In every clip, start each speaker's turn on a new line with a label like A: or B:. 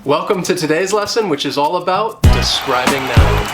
A: Welcome to today's lesson, which is all about describing nouns.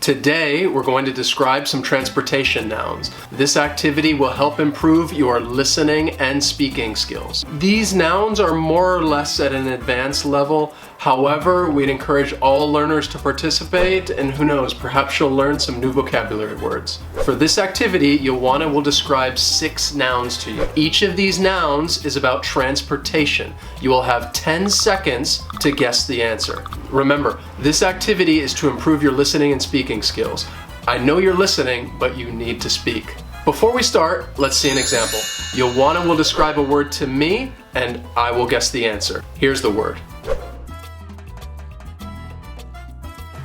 A: Today, we're going to describe some transportation nouns. This activity will help improve your listening and speaking skills. These nouns are more or less at an advanced level. However, we'd encourage all learners to participate, and who knows, perhaps you'll learn some new vocabulary words. For this activity, Ioana will describe 6 nouns to you. Each of these nouns is about transportation. You will have 10 seconds to guess the answer. Remember, this activity is to improve your listening and speaking skills. I know you're listening, but you need to speak. Before we start, let's see an example. Ioana will describe a word to me, and I will guess the answer. Here's the word.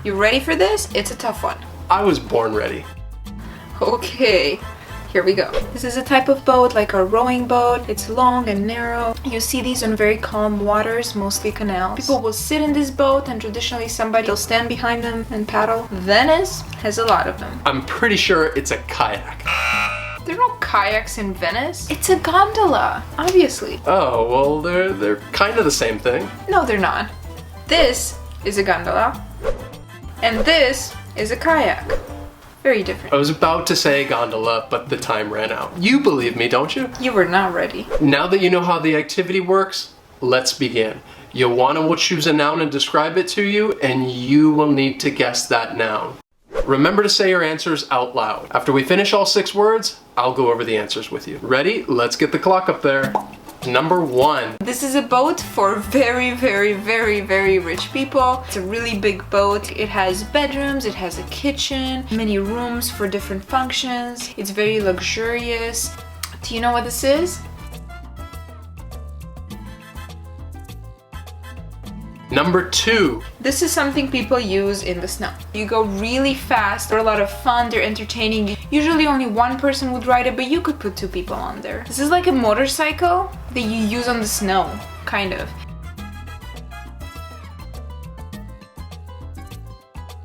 B: You ready for this? It's a tough one.
A: I was born ready.
B: Okay, here we go. This is a type of boat, like a rowing boat. It's long and narrow. You see these on very calm waters, mostly canals. People will sit in this boat, and traditionally somebody will stand behind them and paddle. Venice has a lot of them.
A: I'm pretty sure it's a kayak.
B: There are no kayaks in Venice. It's a gondola, obviously.
A: Oh, well, they're kind of the same thing.
B: No, they're not. This is a gondola, and this is a kayak. Very different.
A: I was about to say gondola, but the time ran out. You believe me, don't you?
B: You were not ready.
A: Now that you know how the activity works, let's begin. Ioana will choose a noun and describe it to you, and you will need to guess that noun. Remember to say your answers out loud. After we finish all 6 words, I'll go over the answers with you. Ready? Let's get the clock up there. Number 1.
B: This is a boat for very, very, very, very rich people. It's a really big boat. It has bedrooms, it has a kitchen, many rooms for different functions. It's very luxurious. Do you know what this is?
A: Number 2.
B: This is something people use in the snow. You go really fast, they're a lot of fun, they're entertaining. Usually only one person would ride it, but you could put 2 people on there. This is like a motorcycle that you use on the snow, kind of.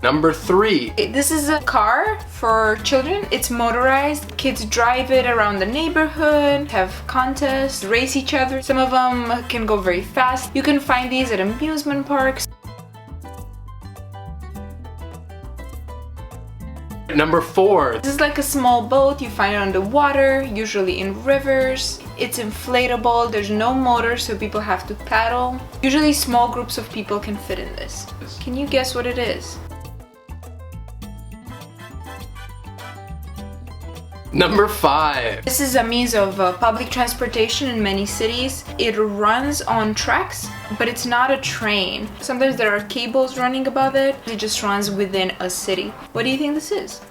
A: Number 3.
B: This is a car for children. It's motorized. Kids drive it around the neighborhood, have contests, race each other. Some of them can go very fast. You can find these at amusement parks.
A: Number 4.
B: This is like a small boat. You find it on the water, usually in rivers. It's inflatable. There's no motor, so people have to paddle. Usually small groups of people can fit in this. Can you guess what it is?
A: Number 5.
B: This is a means of public transportation in many cities. It runs on tracks, but it's not a train. Sometimes there are cables running above it. It just runs within a city. What do you think this is?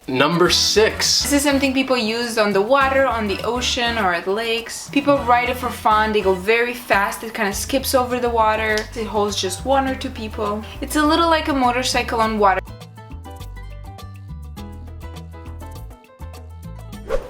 A: Number 6.
B: This is something people use on the water, on the ocean, or at lakes. People ride it for fun. They go very fast. It kind of skips over the water. It holds just 1 or 2 people. It's a little like a motorcycle on water.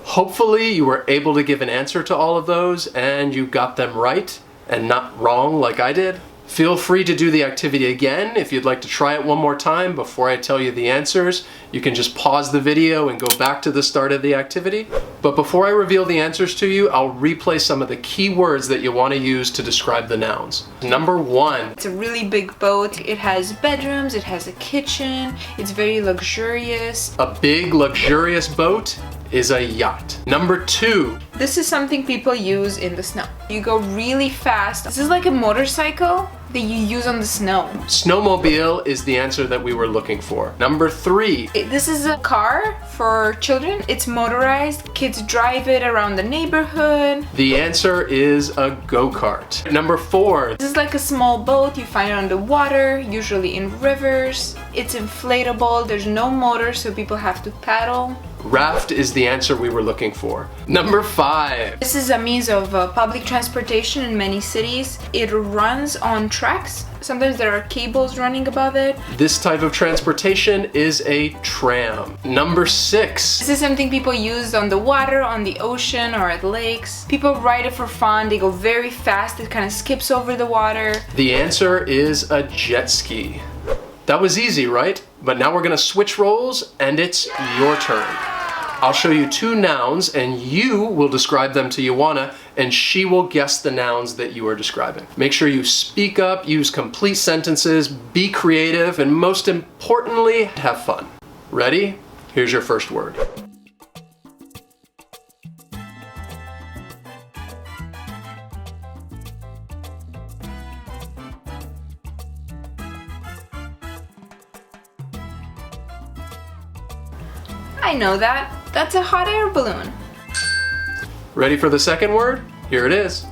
A: Hopefully you were able to give an answer to all of those and you got them right and not wrong like I did. Feel free to do the activity again if you'd like to try it one more time before I tell you the answers. You can just pause the video and go back to the start of the activity. But before I reveal the answers to you, I'll replay some of the key words that you want to use to describe the nouns. Number 1.
B: It's a really big boat. It has bedrooms, it has a kitchen, it's very luxurious.
A: A big, luxurious boat is a yacht. Number 2.
B: This is something people use in the snow. You go really fast. This is like a motorcycle that you use on the snow.
A: Snowmobile is the answer that we were looking for. Number 3.
B: This is a car for children. It's motorized. Kids drive it around the neighborhood.
A: The answer is a go-kart. Number 4.
B: This is like a small boat. You find it on the water, usually in rivers. It's inflatable. There's no motor, so people have to paddle.
A: Raft is the answer we were looking for. Number 5.
B: This is a means of public transportation in many cities. It runs on tracks. Sometimes there are cables running above it.
A: This type of transportation is a tram. Number 6.
B: This is something people use on the water, on the ocean, or at lakes. People ride it for fun. They go very fast. It kind of skips over the water.
A: The answer is a jet ski. That was easy, right? But now we're going to switch roles and it's your turn. I'll show you two nouns and you will describe them to Ioana and she will guess the nouns that you are describing. Make sure you speak up, use complete sentences, be creative, and most importantly, have fun. Ready? Here's your first word.
B: I know that. That's a hot air balloon.
A: Ready for the second word? Here it is.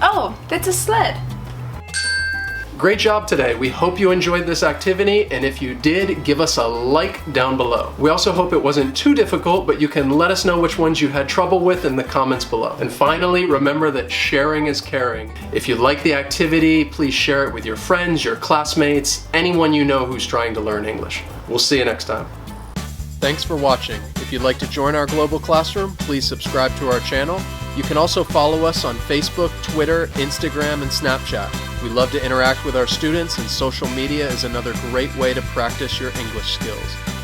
B: Oh, that's a sled.
A: Great job today. We hope you enjoyed this activity, and if you did, give us a like down below. We also hope it wasn't too difficult, but you can let us know which ones you had trouble with in the comments below. And finally, remember that sharing is caring. If you like the activity, please share it with your friends, your classmates, anyone you know who's trying to learn English. We'll see you next time. Thanks for watching. If you'd like to join our global classroom, please subscribe to our channel. You can also follow us on Facebook, Twitter, Instagram, and Snapchat. We love to interact with our students, and social media is another great way to practice your English skills.